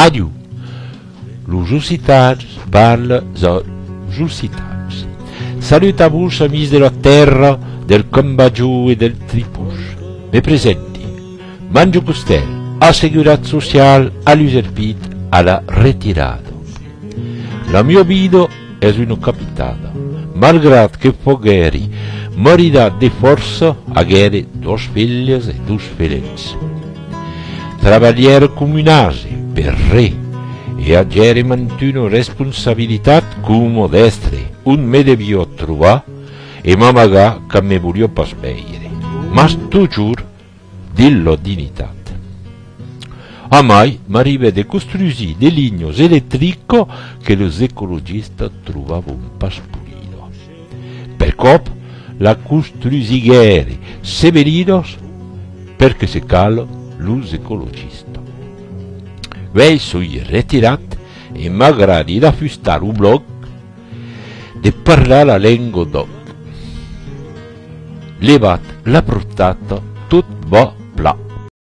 Adieu. Los Jussitats parla zo Jussitats. Salut a vos, amis de la terra, del Cambaggio e del Tripuix. Me presenti. Mangio Costel, Assegurat Social, all'Userpit, alla retirada. La mia vida es una capitada. Malgrat che pogheri, morirà di forza, agheri dos filles e dos fillets. Travagliere comunase, per re, e agere mantuno responsabilitat come destre, un me devio trovare, e mamagà che me voglio pas veire. Mas toujours, dillo dignitat. A mai m'arrive de costruire des lignes elettriques che los ecologistas trovavano pas pulido. Per cop, la costruighere severinos perché se calo los ecologistas. Vei sui retirat e m'agradi d'affustar un blog de parlare la lingua doc. Levat la portata tot va